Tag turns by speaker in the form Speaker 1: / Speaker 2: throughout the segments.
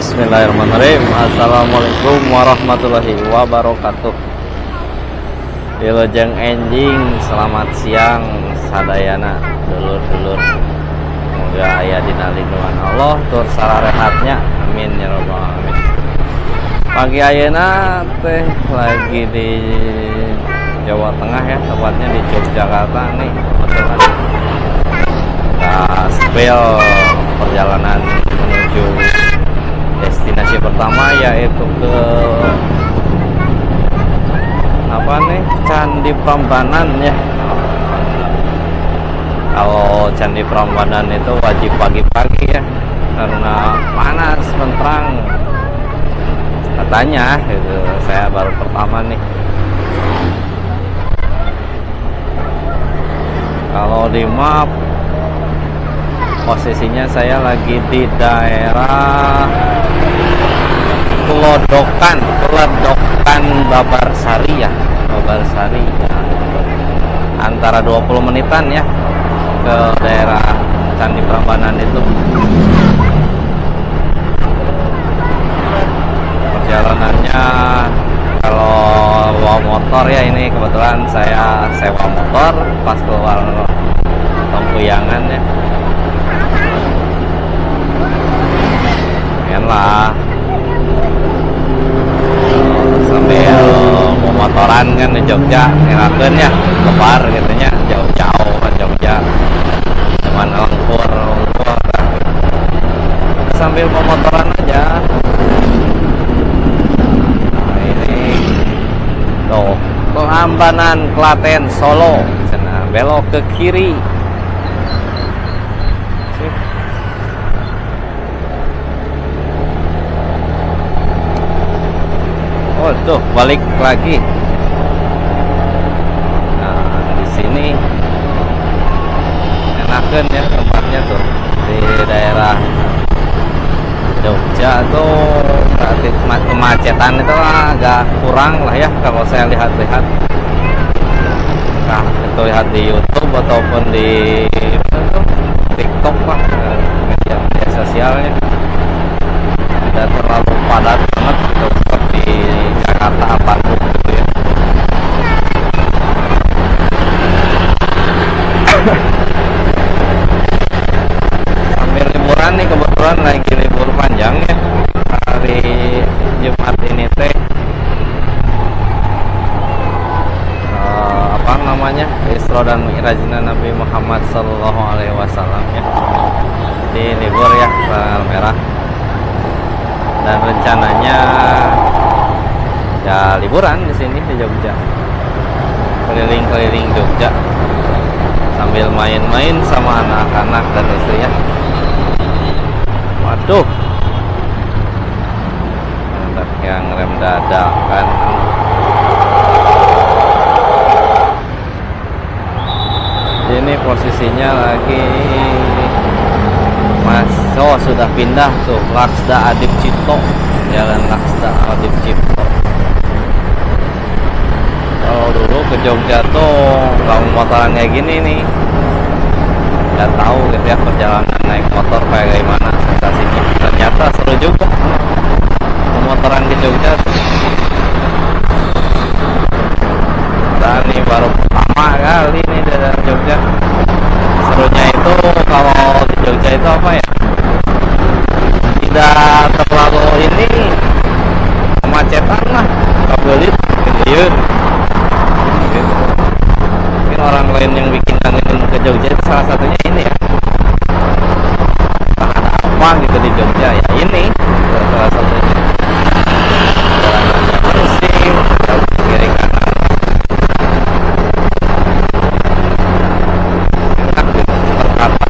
Speaker 1: Bismillahirrahmanirrahim. Assalamualaikum warahmatullahi wabarakatuh. Wilujeng enjing, selamat siang sadayana dulur-dulur. Semoga aya dina lindungan Allah tur sararehatnya. Amin ya rabbal alamin. Pagi ayeuna teh lagi di Jawa Tengah ya, tepatnya di Yogyakarta nih. Kebetulan kita spell perjalanan menuju destinasi pertama, yaitu ke Candi Prambanan ya. Kalau Candi Prambanan itu wajib pagi-pagi ya, karena panas menterang katanya gitu. Saya baru pertama nih. Kalau di map posisinya saya lagi di daerah Kelodokan Babarsari ya, antara 20 menitan ya ke daerah Candi Prambanan itu. Perjalanannya kalau bawa motor ya, ini kebetulan saya sewa motor pas keluar Tempuyangan ya. Lah sambil memotoran kan di Jogja ngelakuin ya, lebar gitunya, jauh-jauh ke Jogja cuman lengkur sambil memotoran aja. Nah, ini tuh Prambanan Klaten Solo, sana belok ke kiri. Oh tuh balik lagi. Nah di sini enakan ya tempatnya tuh, di daerah Jogja tuh berarti kemacetan itu agak kurang lah ya kalau saya lihat-lihat. Nah itu lihat di YouTube ataupun di TikTok lah, media sosialnya tidak terlalu padat banget gitu, seperti Jakarta Bandung gitu ya. Sambil liburan nih, kebetulan lagi libur panjang ya, hari Jumat ini teh Isra dan Mi'rajna Nabi Muhammad SAW ya, di libur ya, tanggal merah. Dan rencananya ya liburan di sini di Jogja, keliling-keliling Jogja sambil main-main sama anak-anak dan istri ya. Waduh, ada yang rem dadakan. Ini posisinya lagi sudah pindah tuh Laksda Adip Cipto, jalan Laksda Adip Cipto. Kalau dulu ke Jogja tuh kalau motoran kayak gini nih, nggak tahu gitu ya perjalanan naik motor kayak gimana sensasinya. Ternyata seru juga motoran ke Jogja tuh. Dan ini baru pertama kali nih dari Jogja. Serunya itu kalau di Jogja itu apa ya, tidak terlalu ini kemacetan lah, kebelit gitu. Mungkin orang lain yang bikin kangen ke Jogja itu salah satunya ini ya, ada apa gitu di Jogja ya, ini salah satunya. Jalanannya bersih, kiri kanan enak gitu, tertata.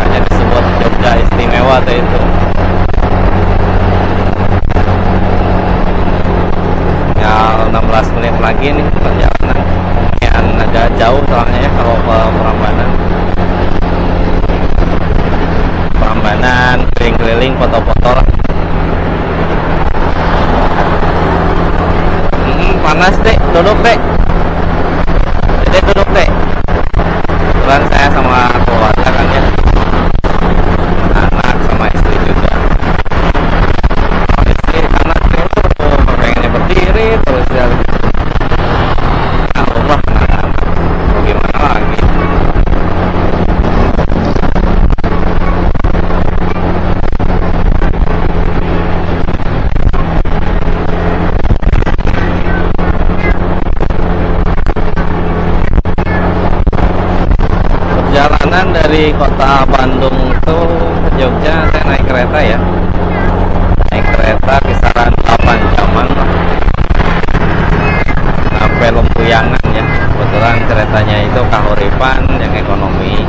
Speaker 1: Hanya disebut Jogja istimewa tuh itu. Ya 16 menit lagi nih perjalanan. Yang agak jauh soalnya ya kalau ke Prambanan keliling-keliling foto-foto lah. Panas deh, duduk deh. Jadi duduk deh. Kebetulan saya sama keluarga kan ya, anak sama istri juga. kereta ya, naik kereta kisaran 8 jaman lah sampai Lempuyangan ya. Kebetulan keretanya itu Kahuripan yang ekonomi.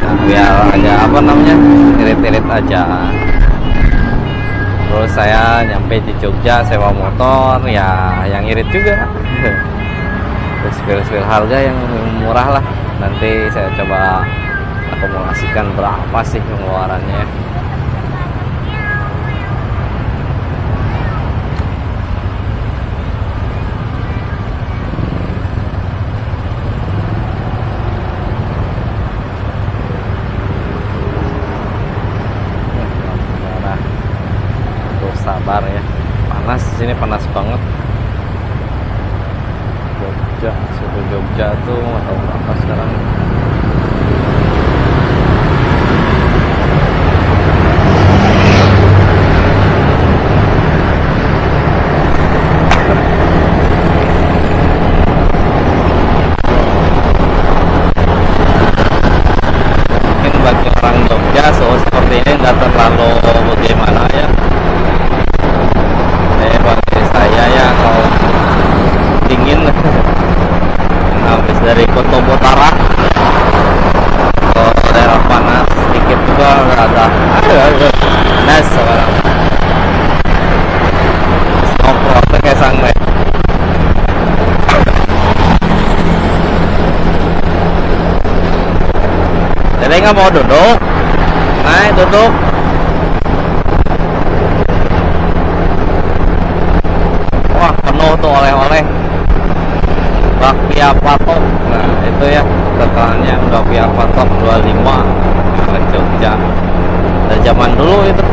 Speaker 1: Nah, biar agak apa namanya, irit-irit aja. Terus saya nyampe di Jogja sewa motor ya, yang irit juga. Terus spill harga yang murah lah. Nanti saya coba akumulasikan berapa sih pengeluarannya. Sabar ya, panas di sini, panas banget. Jogja, suhu Jogja tuh atau berapa sekarang? Mungkin bagi orang Jogja suhu seperti ini nggak terlalu bagaimana ya. Bagi saya ya kalau dingin habis dari kutub utara ke daerah panas sedikit juga ada panas sekarang. Ngobrol kayak santai. Jadi nggak mau duduk, naik duduk. Penuh tuh oleh-oleh bakpia patok. Nah itu ya terkenalnya bakpia patok 25 ke Jogja dari zaman dulu itu.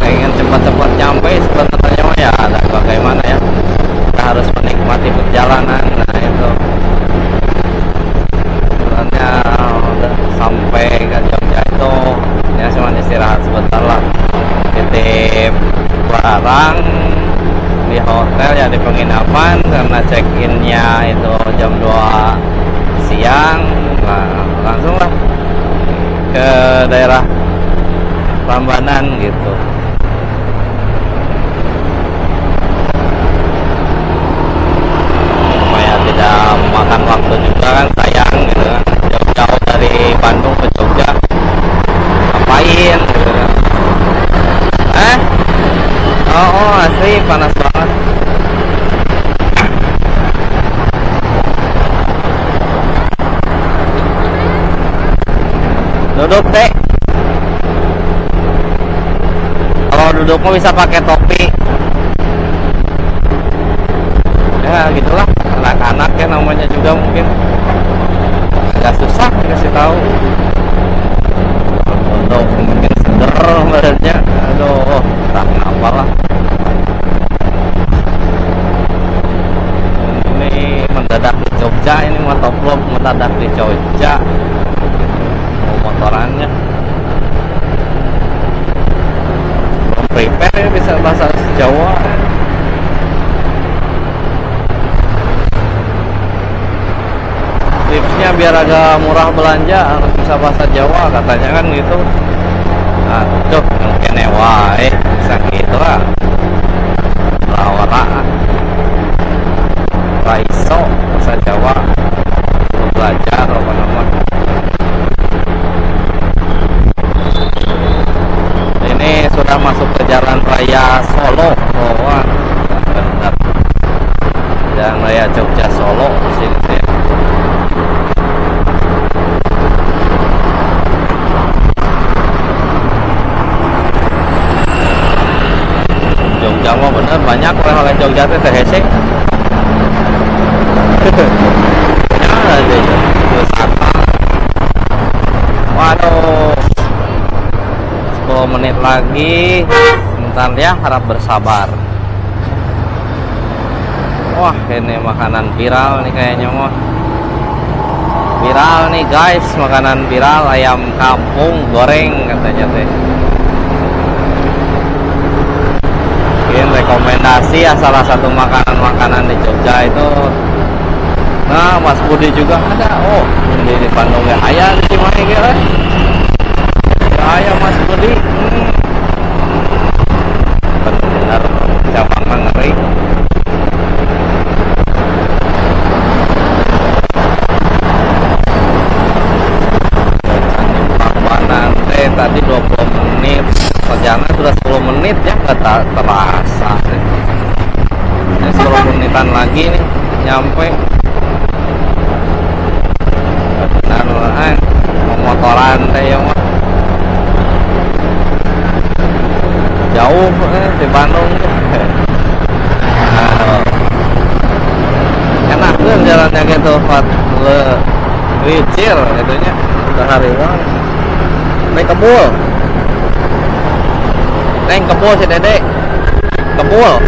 Speaker 1: Pengen cepat-cepat nyampe sebenarnya mah ya, ada bagaimana ya, kita harus menikmati perjalanan. Nah itu sebenarnya udah sampai ke Jogja itu ya cuma istirahat sebentar lah, titip barang di hotel ya, di penginapan, karena check innya itu jam 2 siang. Nah langsung lah ke daerah Prambanan gitu. Supaya tidak memakan waktu juga kan, sayang gitu kan, jauh-jauh dari Bandung ke Jogja ngapain gitu kan. Oh asli panas banget. Duduk deh. Duduknya bisa pakai topi ya, gitulah anak-anak ya, namanya juga mungkin agak susah dikasih tahu. Untuk mungkin seger badannya, aduh tak kenapa lah. Ini mendadak di Jogja, ini motovlog mendadak di Jogja, mau motorannya prepare ya, bisa bahasa Jawa. Tipsnya biar agak murah belanja harus bisa bahasa Jawa katanya kan gitu. Nah tuh mungkin wae bisa gitu lah. Lawara Raiso bahasa Jawa belajar apa namanya. Ini sudah masuk ke Jalan Raya Solo. Wah, benar. Jalan Raya Jogja Solo di sini ya. Jogja mah bener banyak oleh-oleh Jogja teh hese. Ya ada ya. Wisata. Waduh. 10 menit lagi. Bentar ya, harap bersabar. Wah, ini makanan viral nih kayaknya mah. Viral nih guys, makanan viral ayam kampung goreng katanya teh. Mungkin rekomendasi ya salah satu makanan-makanan di Jogja itu. Nah, Mas Budi juga ada. Oh, di Bandung ya aya di Cimahi ge euy. Aya Mas Budi. Bener, cabang mah ngeri. Tadi 20 menit perjalanan sudah 10 menit ya, nggak terasa ini 10 menitan lagi nih nyampe. Benar motoran teh ya mah jauh di Bandung enak tuh jalannya gitu Pak le licir itunya udah hariwang. Neng kebul si Dede kebul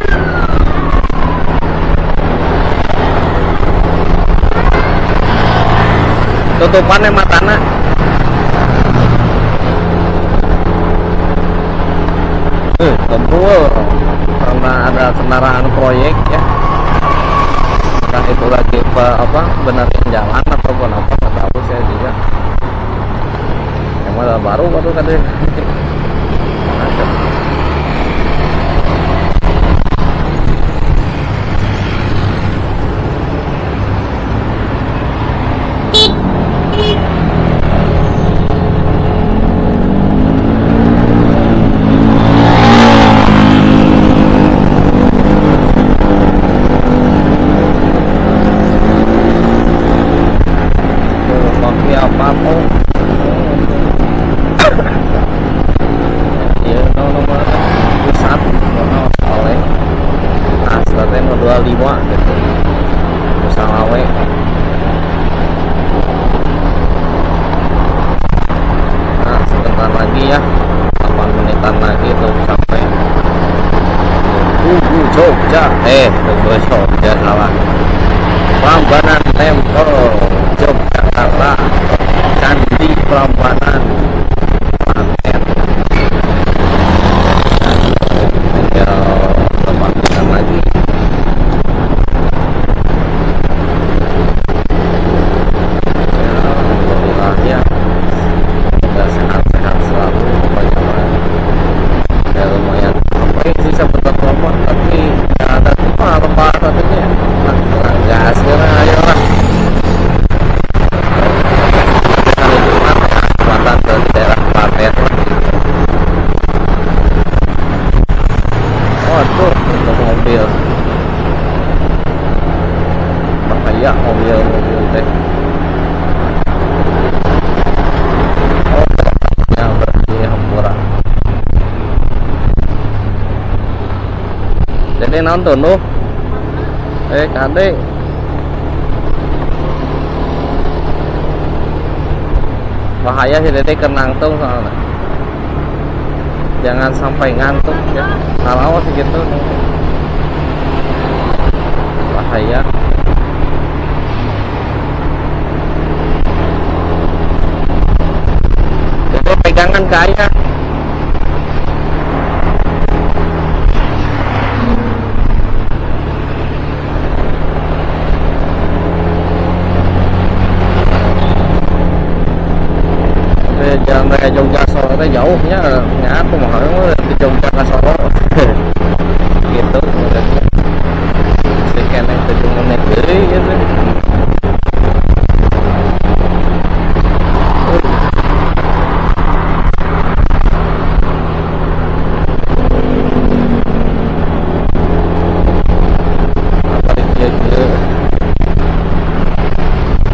Speaker 1: tutupannya matana kebul karena ada kendaraan proyek ya, entah itu lagi benerin jalan ataupun apa nggak tahu saya juga. Modal baru tadi. Pakai apa tuh? Nah, 25 gitu Musalawe. Nah, sebentar lagi ya, 8 menitan lagi tuh sampai Tugu Jogja. Tugu Jogja salah. Prambanan Tempel Yogyakarta, Candi Prambanan. Bahaya mobil teh. Ya berarti hampura. Jadi nonton tuh. Kade. Bahaya sih Dede kenangtung soalnya. Jangan sampai ngantuk ya. Kalau segitu bahaya. Jadi pegangan ke ayah. Jalan raya Jogja Solo itu jauhnya aku mah di Jogja ke Solo gitu sekian yang 7 menit gitu.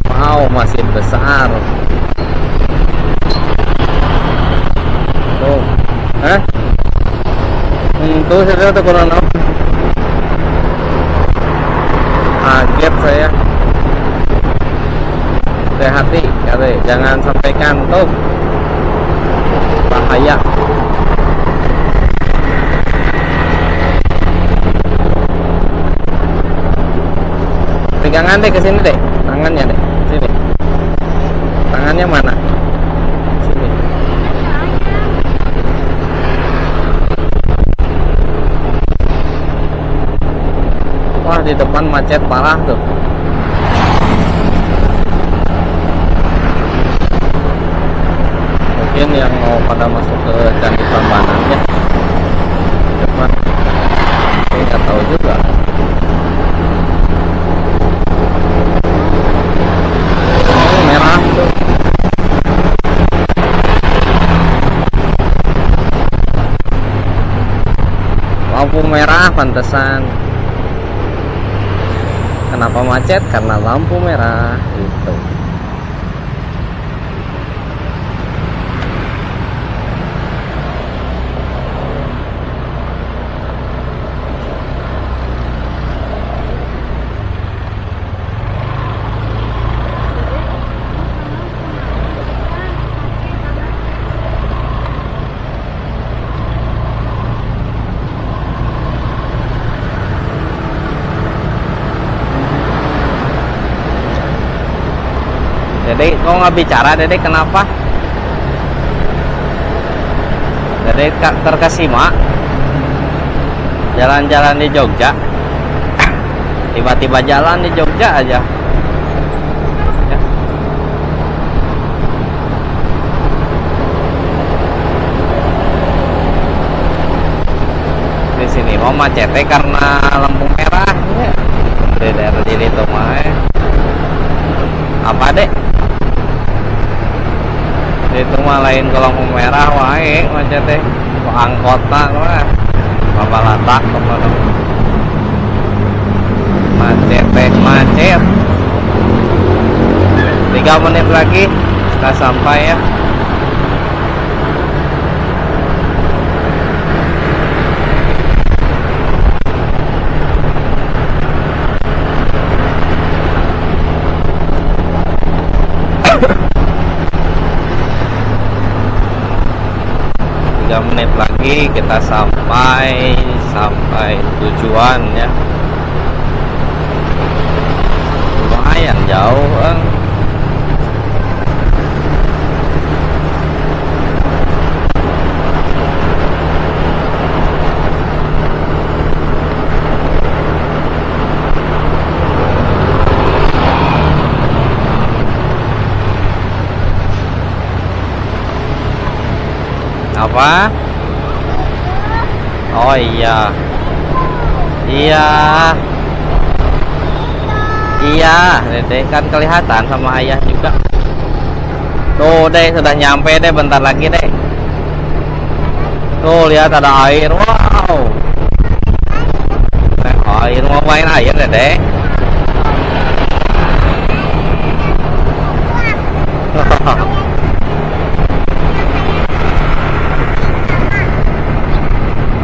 Speaker 1: Wow, masih besar tuh jangan sampai kantuk, bahaya. Pegangan deh ke sini deh, tangannya deh, sini. Tangannya mana? Sini. Wah, di depan macet parah tuh. Mungkin yang mau pada masuk ke Candi Prambanan ya. Depan. Saya nggak tahu juga. Oh, merah tuh. Lampu merah pantesan. Kenapa macet? Karena lampu merah gitu. Dede, kok nggak bicara, Dede? Kenapa? Dede terkesima jalan-jalan di Jogja. Tiba-tiba jalan di Jogja aja. Ya. Di sini mau macetnya karena lampu merah. Ya. Di daerah sini tuh mah. Apa, Dek? Itu mah lain ke lampu merah wae macet teh angkota mah babalatak kemana macet teh macet. 3 menit lagi kita sampai ya. Menit lagi kita sampai tujuan ya. Lumayan jauh Apa? Oh iya. Iya, Dede kan kelihatan sama ayah juga. Tuh, Deh, sudah nyampe deh, bentar lagi deh. Tuh, lihat ada air. Wow. Air, mau main air, Dede?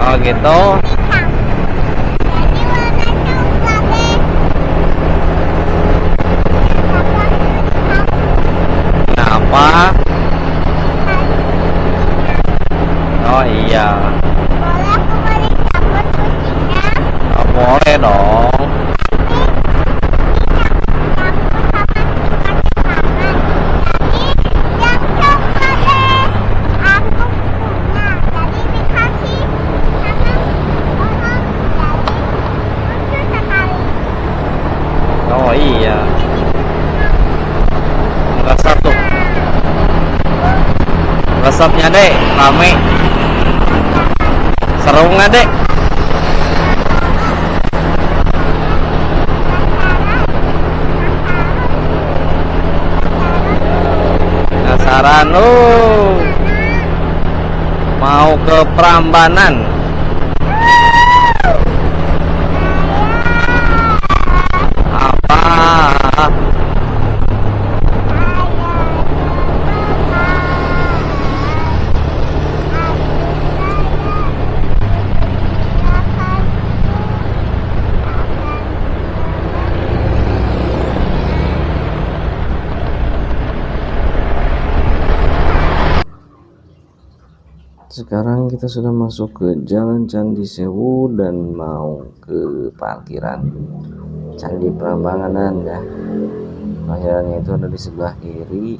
Speaker 1: Oh gitu. Kenapa? Oh iya. Oh, boleh dong. Oh iya. Resep tuh. Resepnya deh, rame. Seru nggak deh? Penasaran lu? Mau ke Prambanan? Apa?
Speaker 2: Sekarang kita sudah masuk ke Jalan Candi Sewu dan mau ke parkiran Candi Prambanan ya. Parkirannya itu ada di sebelah kiri.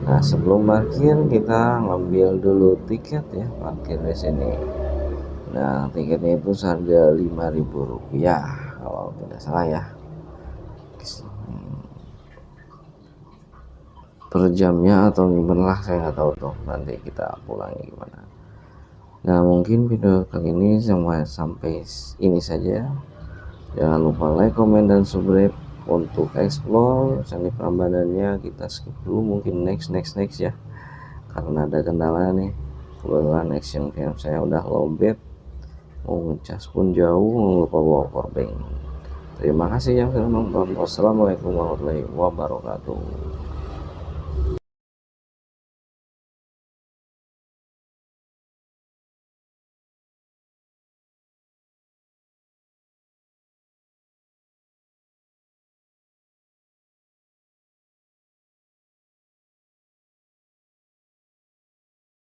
Speaker 2: Nah, sebelum parkir kita ngambil dulu tiket ya, parkir di sini. Nah, tiketnya itu seharga Rp5.000 kalau tidak salah ya. Per jamnya atau gimana lah, saya nggak tahu tuh, nanti kita pulangi gimana. Nah, mungkin video kali ini sampai ini saja. Jangan lupa like, komen, dan subscribe. Untuk explore Candi Prambanannya kita skip dulu, mungkin next ya, karena ada kendala nih. Kebetulan action cam saya udah lowbat, mau ngecas pun jauh, lupa bawa powerbank. Terima kasih yang sudah nonton. Wassalamualaikum warahmatullahi wabarakatuh.